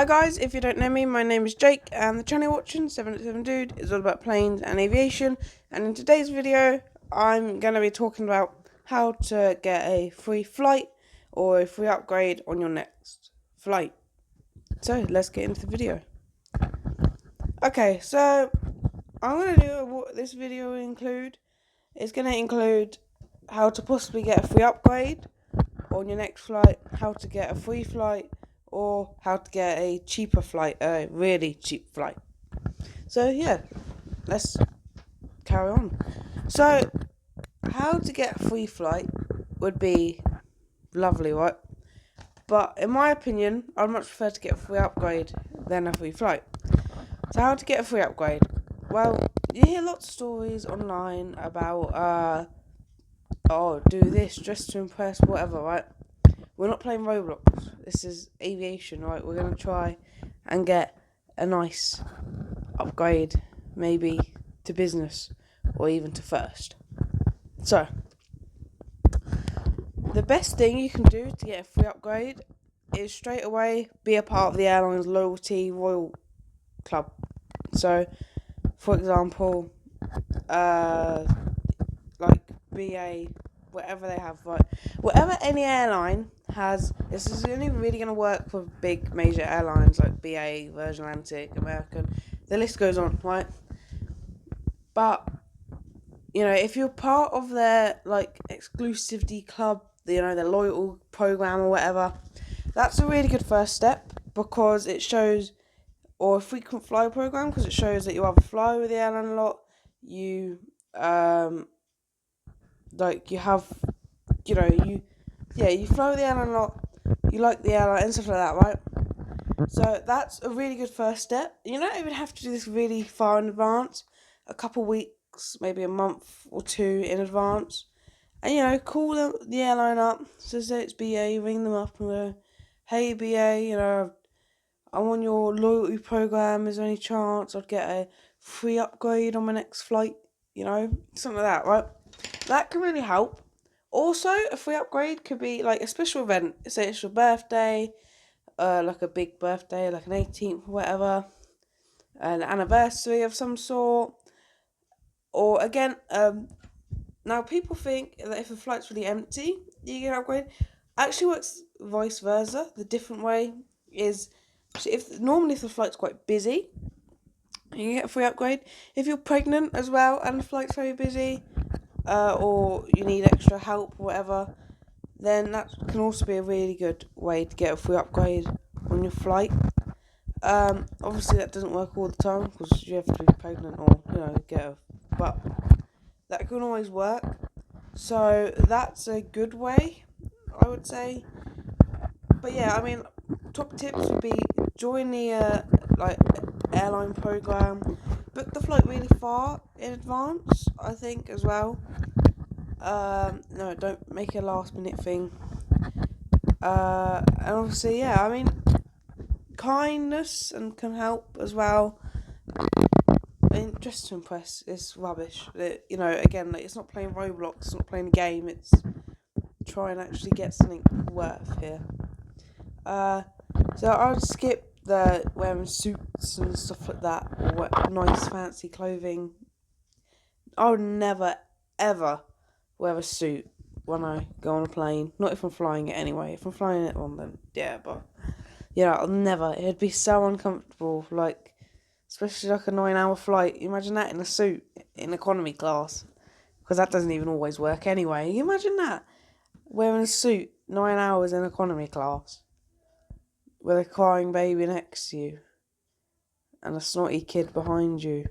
Hi guys, if you don't know me, my name is Jake and the channel you're watching, 787 Dude, is all about planes and aviation. And in today's video, I'm going to be talking about how to get a free flight or a free upgrade on your next flight. So let's get into the video. Okay, so I'm going to do what this video will include. It's going to include how to possibly get a free upgrade on your next flight, how to get a free flight, or how to get a cheaper flight, a really cheap flight. So yeah, let's carry on. So how to get a free flight would be lovely, right? But in my opinion, I'd much prefer to get a free upgrade than a free flight. So how to get a free upgrade? Well, you hear lots of stories online about do this just to impress, whatever, right? We're not playing Roblox. This is aviation, right? We're going to try and get a nice upgrade, maybe to business or even to first. So, the best thing you can do to get a free upgrade is straight away be a part of the airline's loyalty royal club. So, for example, like BA, whatever they have, right? Whatever any airline has, this is only really going to work for big major airlines like BA, Virgin Atlantic, American. The list goes on, right? But if you're part of their like exclusivity club, their loyal program or whatever, that's a really good first step because it shows, or a frequent flyer program because it shows that you either fly with the airline a lot, you you have, you fly with the airline a lot, you like the airline and stuff like that, right? So that's a really good first step. You don't even have to do this really far in advance, a couple weeks, maybe a month or two in advance. And, call the airline up, so say it's BA, ring them up and go, hey BA, I'm on your loyalty program, is there any chance I'd get a free upgrade on my next flight? Something like that, right? That can really help. Also, a free upgrade could be like a special event. Say it's your birthday, like a big birthday, like an 18th or whatever, an anniversary of some sort. Or again, now people think that if the flight's really empty, you get an upgrade. Actually works vice versa. The different way is if the flight's quite busy, you get a free upgrade. If you're pregnant as well and the flight's very busy, or you need extra help or whatever, then that can also be a really good way to get a free upgrade on your flight. Obviously that doesn't work all the time because you have to be pregnant or but that can always work. So that's a good way, I would say. But yeah, top tips would be join the airline program, book the flight really far in advance, I think, as well. No, don't make it a last minute thing. And obviously, kindness and can help as well. Just to impress is rubbish. Again, it's not playing Roblox, it's not playing a game, it's trying to actually get something worth here. So I'd skip the wearing suits and stuff like that, or nice fancy clothing. I would never, ever wear a suit when I go on a plane. Not if I'm flying it anyway. If I'm flying it on, then yeah, but I'll never. It'd be so uncomfortable, especially like a 9-hour flight. Imagine that in a suit in economy class, because that doesn't even always work anyway. Imagine that, wearing a suit 9 hours in economy class with a crying baby next to you and a snotty kid behind you.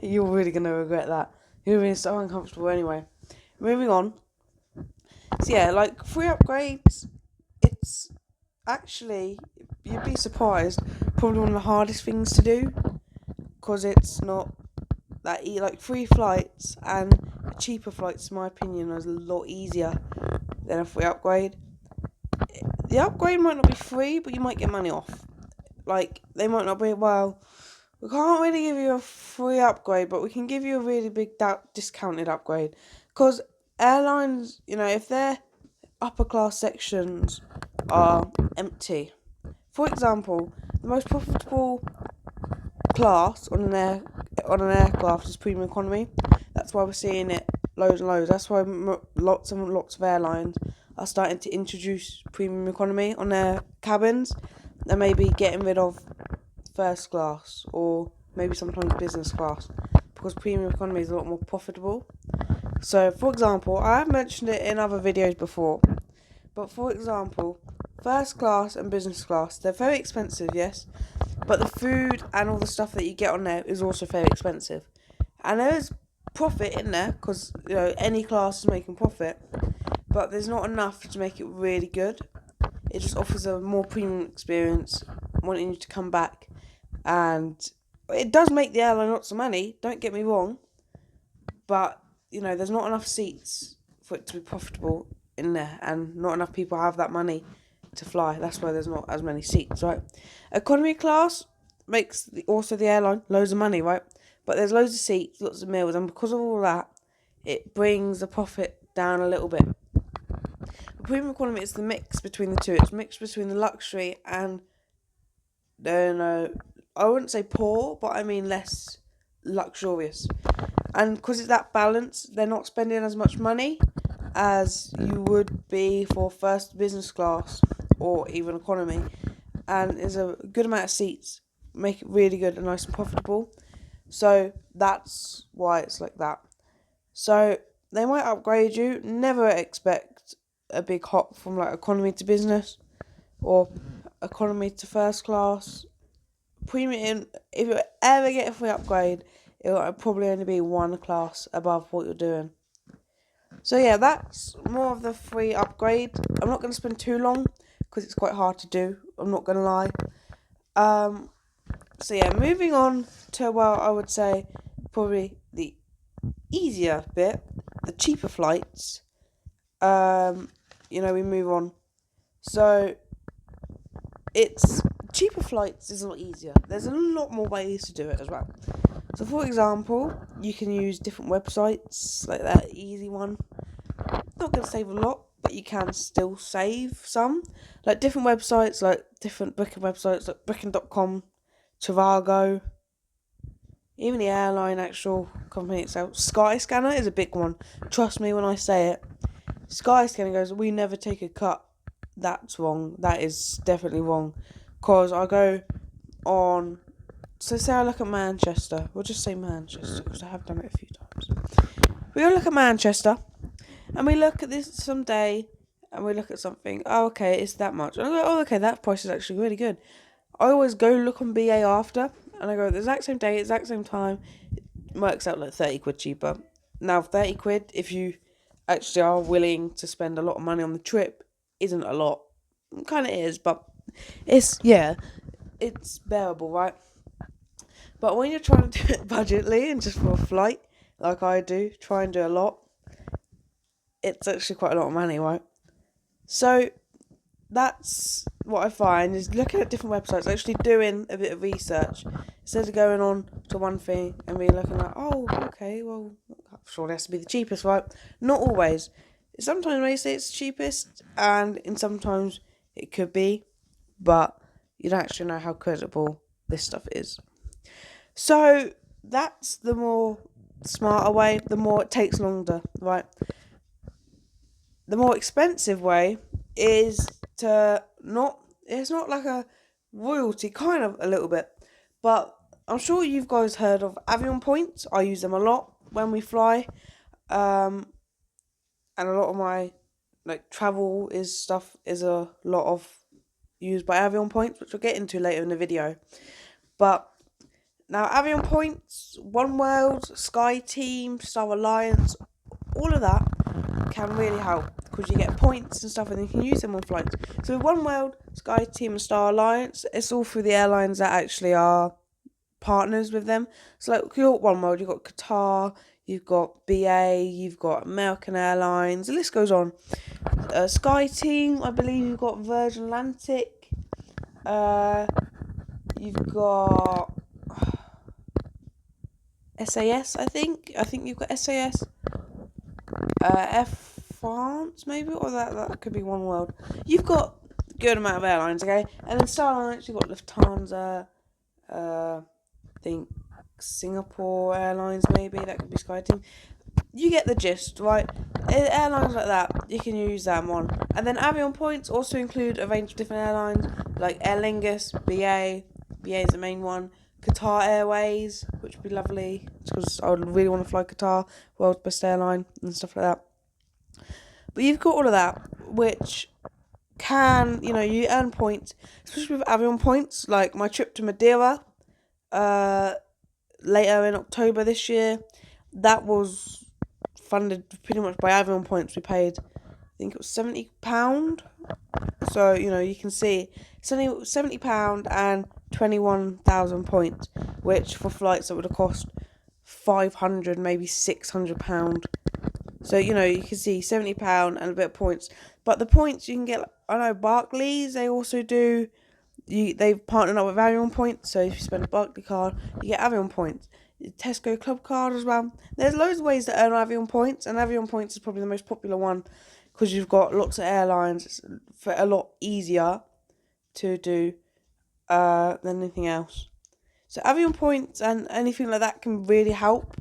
You're really going to regret that. You're being so uncomfortable anyway. Moving on. So yeah, free upgrades, it's actually, you'd be surprised, probably one of the hardest things to do. Because it's not that free flights and cheaper flights, in my opinion, is a lot easier than a free upgrade. The upgrade might not be free, but you might get money off. They might not be, well, we can't really give you a free upgrade, but we can give you a really big discounted upgrade. Because airlines, if they're upper class sections are empty. For example, the most profitable class on an aircraft is premium economy. That's why we're seeing it loads and loads. That's why lots of airlines are starting to introduce premium economy on their cabins. They may be getting rid of first class or maybe sometimes business class because premium economy is a lot more profitable. So, for example, I have mentioned it in other videos before, but for example, first class and business class, they're very expensive, yes, but the food and all the stuff that you get on there is also very expensive. And there is profit in there because, any class is making profit, but there's not enough to make it really good. It just offers a more premium experience, wanting you to come back, and it does make the airline lots of money, don't get me wrong, but there's not enough seats for it to be profitable in there, and not enough people have that money to fly. That's why there's not as many seats, right? Economy class makes the airline loads of money, right? But there's loads of seats, lots of meals, and because of all that, it brings the profit down a little bit. The premium economy is the mix between the two. It's mixed between the luxury and I wouldn't say poor, but I mean less luxurious. And because it's that balance, they're not spending as much money as you would be for first business class or even economy. And there's a good amount of seats, make it really good and nice and profitable. So that's why it's like that. So they might upgrade you. Never expect a big hop from like economy to business or economy to first class. Premium, if you ever get a free upgrade, it will probably only be one class above what you're doing. So yeah, that's more of the free upgrade. I'm not going to spend too long because it's quite hard to do. I'm not going to lie. So yeah, moving on to, well, I would say probably the easier bit, the cheaper flights. We move on. So it's cheaper flights is a lot easier. There's a lot more ways to do it as well. So for example, you can use different websites, like that easy one. Not going to save a lot, but you can still save some. Like different websites, like different booking websites, like booking.com, Trivago, even the airline actual company itself. Skyscanner is a big one. Trust me when I say it. Skyscanner goes, we never take a cut. That's wrong. That is definitely wrong. Because I go on... So say I look at Manchester. We'll just say Manchester because I have done it a few times. We go look at Manchester and we look at this someday and we look at something. Oh, okay, it's that much. And I go, oh, okay, that price is actually really good. I always go look on BA after and I go the exact same day, exact same time. It works out like 30 quid cheaper. Now, 30 quid, if you actually are willing to spend a lot of money on the trip, isn't a lot. It kind of is, but it's bearable, right? But when you're trying to do it budgetly and just for a flight, like I do, try and do a lot, it's actually quite a lot of money, right? So that's what I find is looking at different websites, actually doing a bit of research instead of going on to one thing and being looking like, oh, okay, well, sure, it has to be the cheapest, right? Not always. Sometimes they say it's cheapest, and in sometimes it could be, but you don't actually know how credible this stuff is. So that's the more smarter way, the more it takes longer, right? The more expensive way is it's not like a royalty, kind of a little bit, but I'm sure you guys heard of Avion points. I use them a lot when we fly, and a lot of my travel is a lot of used by Avion points, which we'll get into later in the video. But now Avion points, One World, Sky Team, Star Alliance, all of that can really help because you get points and stuff and you can use them on flights. So with One World, Sky Team and Star Alliance, it's all through the airlines that actually are partners with them. So like you've got One World, you've got Qatar, you've got BA, you've got American Airlines, the list goes on. Sky Team, I believe you've got Virgin Atlantic, you've got SAS, I think you've got SAS, Air France maybe, or that could be One World. You've got good amount of airlines, okay? And then Star Alliance, you've got Lufthansa, I think Singapore Airlines, maybe, that could be SkyTeam. You get the gist, right? Airlines like that, you can use them on. And then Avion points also include a range of different airlines, like Aer Lingus, BA is the main one, Qatar Airways, which would be lovely, because I would really want to fly Qatar, world's best airline, and stuff like that. But you've got all of that, which can, you earn points, especially with Avion points, like my trip to Madeira, later in October this year, that was funded pretty much by Avion points. We paid, I think it was £70. So, you can see it's only £70 and 21,000 points, which for flights that would have cost £500, maybe £600. So, you can see £70 and a bit of points. But the points you can get, I know Barclays, they also do, they've partnered up with Avion points. So if you spend a Barclays card, you get Avion points. Tesco Club card as well. There's loads of ways to earn Avion points, and Avion points is probably the most popular one because you've got lots of airlines. It's a lot easier to do than anything else. So Avion points and anything like that can really help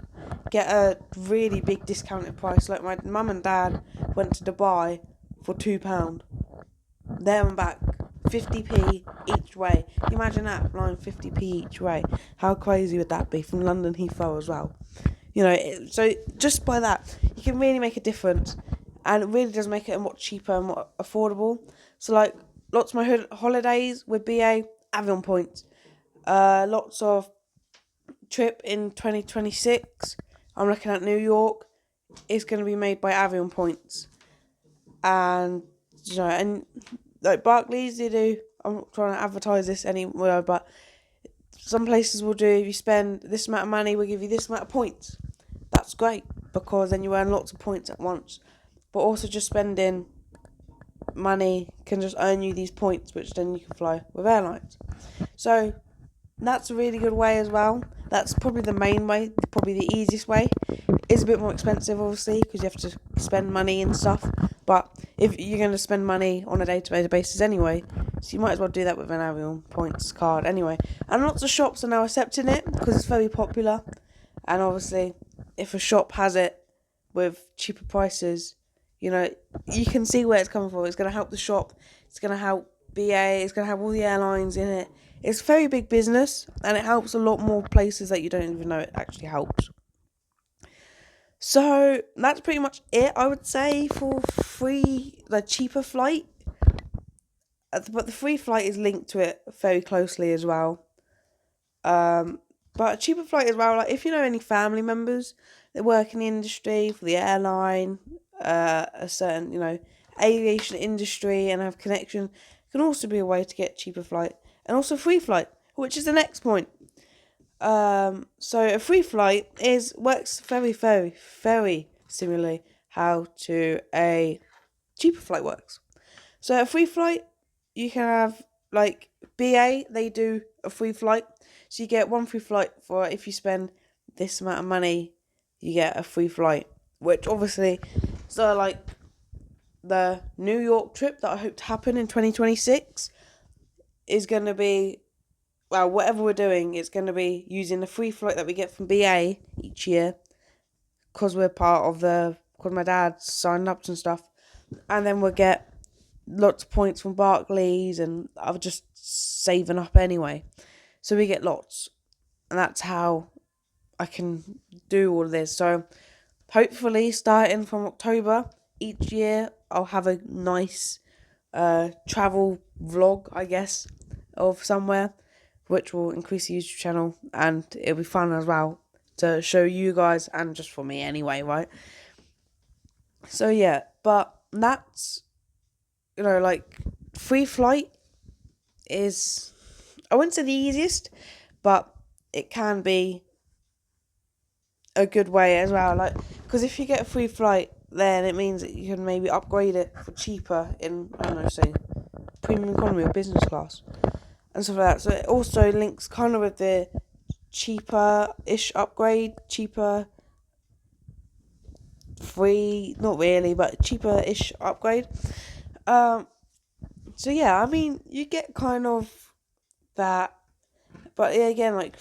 get a really big discounted price. Like my mum and dad went to Dubai for £2. There and back, 50p each way. Can you imagine that, flying 50p each way? How crazy would that be from London Heathrow as well? So just by that, you can really make a difference, and it really does make it a lot cheaper and more affordable. So like lots of my holidays with BA, Avion points. Lots of trip in 2026. I'm looking at New York. It's going to be made by Avion points, and and like Barclays, they do. I'm not trying to advertise this anywhere, but some places will do. If you spend this amount of money, we'll give you this amount of points. That's great because then you earn lots of points at once. But also, just spending money can just earn you these points, which then you can fly with airlines. So that's a really good way as well. That's probably the main way, probably the easiest way. It's a bit more expensive, obviously, because you have to spend money and stuff. But if you're going to spend money on a day-to-day basis anyway, so you might as well do that with an Avion points card anyway. And lots of shops are now accepting it because it's very popular. And obviously, if a shop has it with cheaper prices, you can see where it's coming from. It's going to help the shop. It's going to help BA. It's going to have all the airlines in it. It's very big business, and it helps a lot more places that you don't even know it actually helps. So that's pretty much it, I would say, for the cheaper flight. But the free flight is linked to it very closely as well. But a cheaper flight as well, like if you know any family members that work in the industry, for the airline, a certain, aviation industry, and have connection, can also be a way to get cheaper flight. And also free flight, which is the next point. So a free flight works very, very, very similarly how to a cheaper flight works. So a free flight, you can have, like BA, they do a free flight. So you get one free flight for if you spend this amount of money, you get a free flight. Which obviously, so like the New York trip that I hope to happen in 2026 is going to be, well, whatever we're doing, it's going to be using the free flight that we get from BA each year, because we're part of because my dad signed up and stuff, and then we'll get lots of points from Barclays, and I'm just saving up anyway, so we get lots, and that's how I can do all of this. So hopefully, starting from October each year, I'll have a nice travel vlog, I guess, of somewhere, which will increase the YouTube channel, and it'll be fun as well to show you guys, and just for me anyway, right? So yeah, but that's, like, free flight is, I wouldn't say the easiest, but it can be a good way as well, like, because if you get a free flight, then it means that you can maybe upgrade it for cheaper in, I don't know, say, premium economy or business class, and stuff like that. So it also links kind of with the cheaper-ish upgrade, cheaper free, not really, but cheaper-ish upgrade. So yeah, I mean, you get kind of that, but yeah, again, like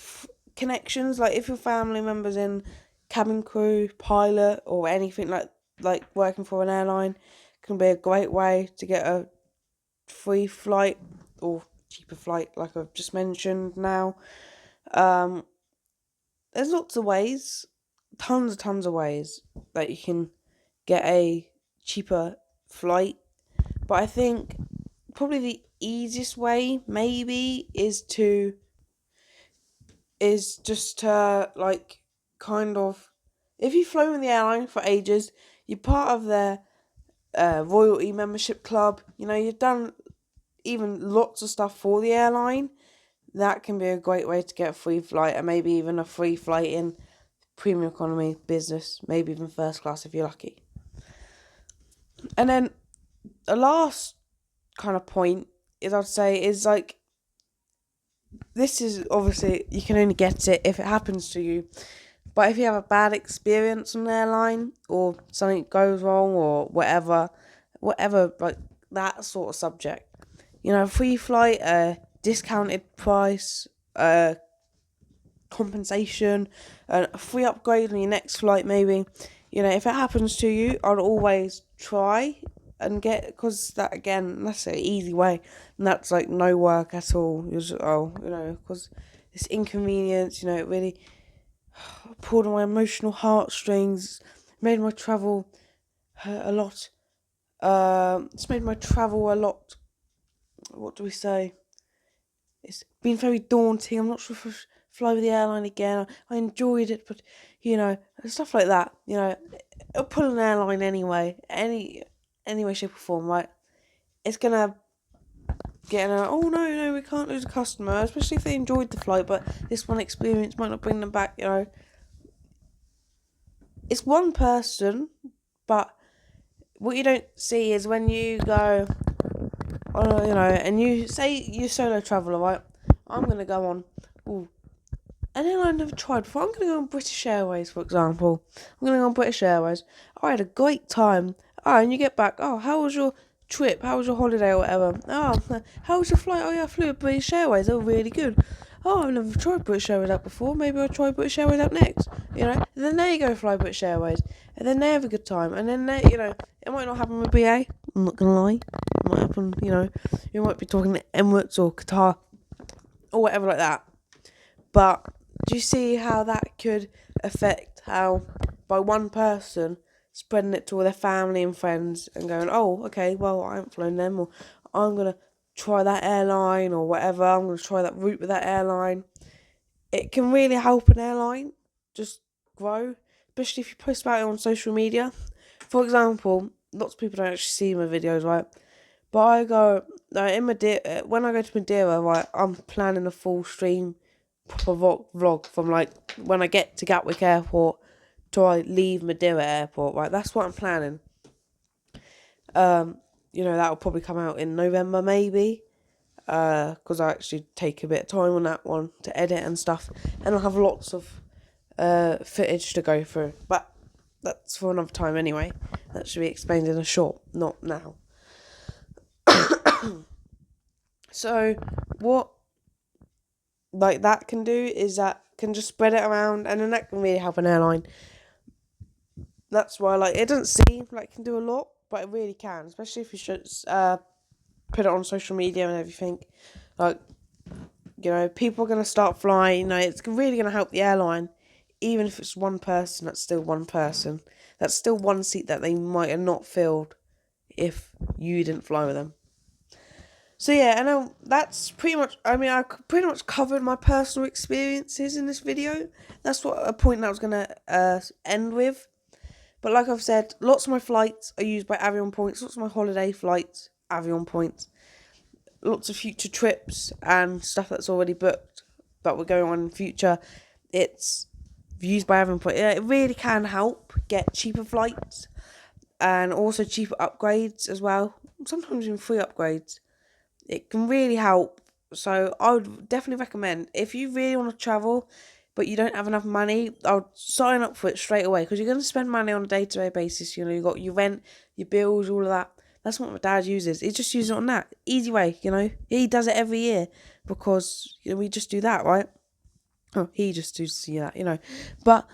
connections. Like if your family members in cabin crew, pilot, or anything like working for an airline, can be a great way to get a free flight or cheaper flight, like I've just mentioned now. Um, there's lots of ways, tons of ways that you can get a cheaper flight. But I think probably the easiest way maybe is just to like kind of, if you've flown with the airline for ages, you're part of their royalty membership club. You know, you've done even lots of stuff for the airline. That can be a great way to get a free flight, and maybe even a free flight in premium economy, business, maybe even first class if you're lucky. And then the last kind of point is, I'd say, is like, this is obviously, you can only get it if it happens to you. But if you have a bad experience on an airline, or something goes wrong, or whatever, like that sort of subject, you know, free flight, discounted price, compensation, a free upgrade on your next flight, maybe. You know, if it happens to you, I'd always try and get, because that, again, that's an easy way, and that's like no work at all. You're just, because this inconvenience, you know, it really pulled on my emotional heartstrings, made my travel a lot. It's made my travel a lot. What do we say? It's been very daunting. I'm not sure if I fly with the airline again. I enjoyed it, but you know, stuff like that. You know, it'll pull an airline anyway, any way, shape or form, right? It's gonna get oh no, we can't lose a customer, especially if they enjoyed the flight, but this one experience might not bring them back. You know, it's one person, but what you don't see is when you go, you know, and you say you're solo traveller, right? I'm gonna go on, and then I never tried before. I'm gonna go on British Airways, for example. I'm gonna go on British Airways. I had a great time. Oh, and you get back. Oh, how was your trip? How was your holiday or whatever? Oh, how was your flight? Oh yeah, I flew with British Airways. They were really good. Oh, I've never tried British Airways out before. Maybe I'll try British Airways out next. You know, and then they go fly British Airways, and then they have a good time, and then they, you know, it might not happen with BA. I'm not gonna lie. It might happen. You know, you might be talking to Emirates or Qatar or whatever like that. But do you see how that could affect how, by one person spreading it to all their family and friends and going, oh, okay, well, I haven't flown them, or I'm going to try that airline or whatever, I'm going to try that route with that airline. It can really help an airline just grow, especially if you post about it on social media. For example, lots of people don't actually see my videos, right? But I go, in Madeira, when I go to Madeira, right, I'm planning a full stream proper vlog from like when I get to Gatwick Airport to I leave Madeira Airport, right? That's what I'm planning. You know, that'll probably come out in November maybe, because I actually take a bit of time on that one to edit and stuff, and I'll have lots of footage to go through, but that's for another time anyway. That should be explained in a short, not now. So what like that can do is that can just spread it around, and then that can really help an airline. That's why, like, it doesn't seem like it can do a lot, but it really can, especially if you should put it on social media and everything. Like, you know, people are going to start flying. You know, it's really going to help the airline. Even if it's one person, that's still one person. That's still one seat that they might have not filled if you didn't fly with them. So yeah, and that's pretty much, I mean, I pretty much covered my personal experiences in this video. That's what a point that I was going to end with. But like I've said, lots of my flights are used by Avion Points. Lots of my holiday flights, Avion Points. Lots of future trips and stuff that's already booked that we're going on in future, it's used by Avion Points. Yeah, it really can help get cheaper flights and also cheaper upgrades as well. Sometimes even free upgrades. It can really help. So I would definitely recommend, if you really want to travel but you don't have enough money, I would sign up for it straight away, because you're going to spend money on a day-to-day basis. You know, you got your rent, your bills, all of that. That's what my dad uses. He just uses it on that. Easy way, He does it every year because we just do that, right? Oh, he just does that, But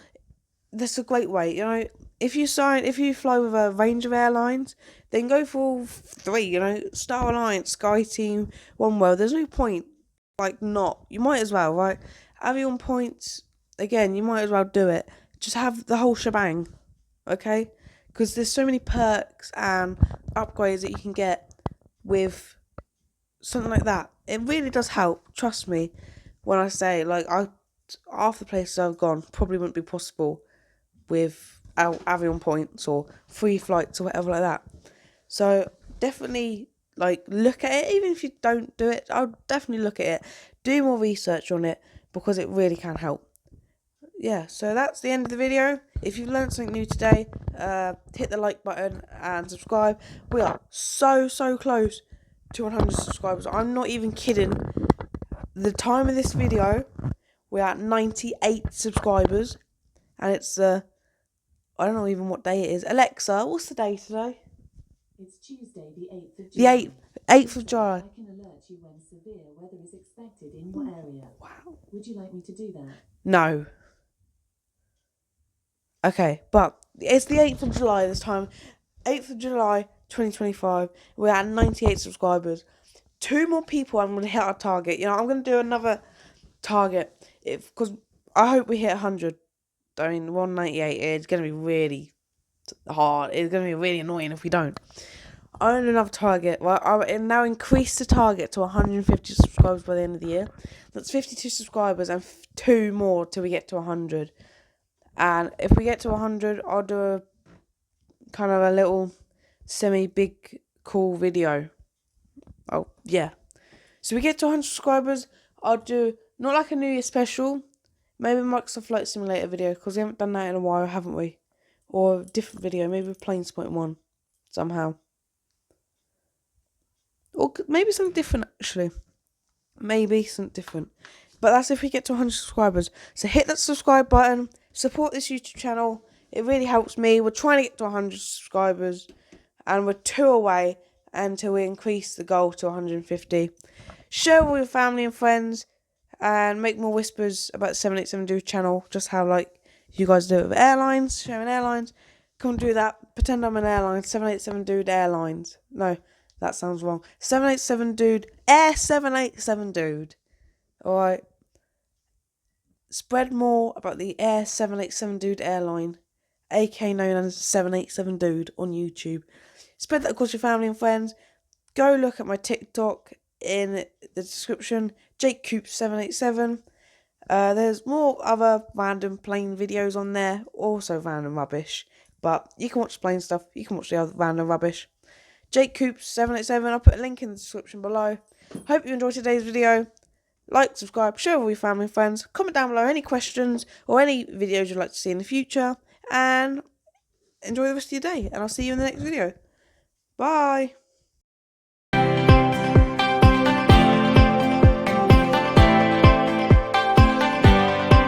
that's a great way, If you fly with a range of airlines, then go for all three, Star Alliance, Sky Team, OneWorld. There's no point, not. You might as well, right? Avion points, again, you might as well do it. Just have the whole shebang, okay? Because there's so many perks and upgrades that you can get with something like that. It really does help, trust me, when I say, half the places I've gone probably wouldn't be possible without Avion points or free flights or whatever like that. So definitely look at it. Even if you don't do it, I'll definitely look at it. Do more research on it because it really can help. Yeah, so that's the end of the video. If you've learned something new today, hit the like button and subscribe. We are so close to 100 subscribers. I'm not even kidding. The time of this video, we're at 98 subscribers. And it's I don't know even what day it is. Alexa, what's the day today? It's Tuesday, the 8th of July. The 8th of July. I can alert you when severe weather is expected in your area. Wow. Would you like me to do that? No. Okay, but it's the 8th of July this time. 8th of July, 2025. We're at 98 subscribers. 2 more people and I'm going to hit our target. I'm going to do another target. Because I hope we hit 100. I mean, 198, it's going to be really hard. It's going to be really annoying if we don't. I own another target. Well, I now increase the target to 150 subscribers by the end of the year. That's 52 subscribers and 2 more till we get to 100. And if we get to 100, I'll do a kind of a little semi-big cool video. Oh, yeah. So we get to 100 subscribers, I'll do, not like a New Year special, maybe a Microsoft Flight Simulator video, because we haven't done that in a while, haven't we? Or a different video, maybe Planes.1, somehow. Or maybe something different, actually. Maybe something different. But that's if we get to 100 subscribers. So hit that subscribe button, support this YouTube channel. It really helps me. We're trying to get to 100 subscribers, and we're 2 away until we increase the goal to 150. Share with your family and friends, and make more whispers about the 787 Dude channel, just how you guys do it with airlines, sharing airlines. Come do that. Pretend I'm an airline. 787 Dude Airlines. No, that sounds wrong. 787 Dude, Air 787 Dude. Alright. Spread more about the Air 787 Dude airline, aka known as 787 Dude, on YouTube. Spread that across your family and friends. Go look at my TikTok in the description. Jake Coops 787. There's more other random plane videos on there, also random rubbish. But you can watch plane stuff. You can watch the other random rubbish. Jake Coops 787. I'll put a link in the description below. Hope you enjoyed today's video. Like, subscribe, share with your family and friends. Comment down below any questions or any videos you'd like to see in the future. And enjoy the rest of your day. And I'll see you in the next video. Bye.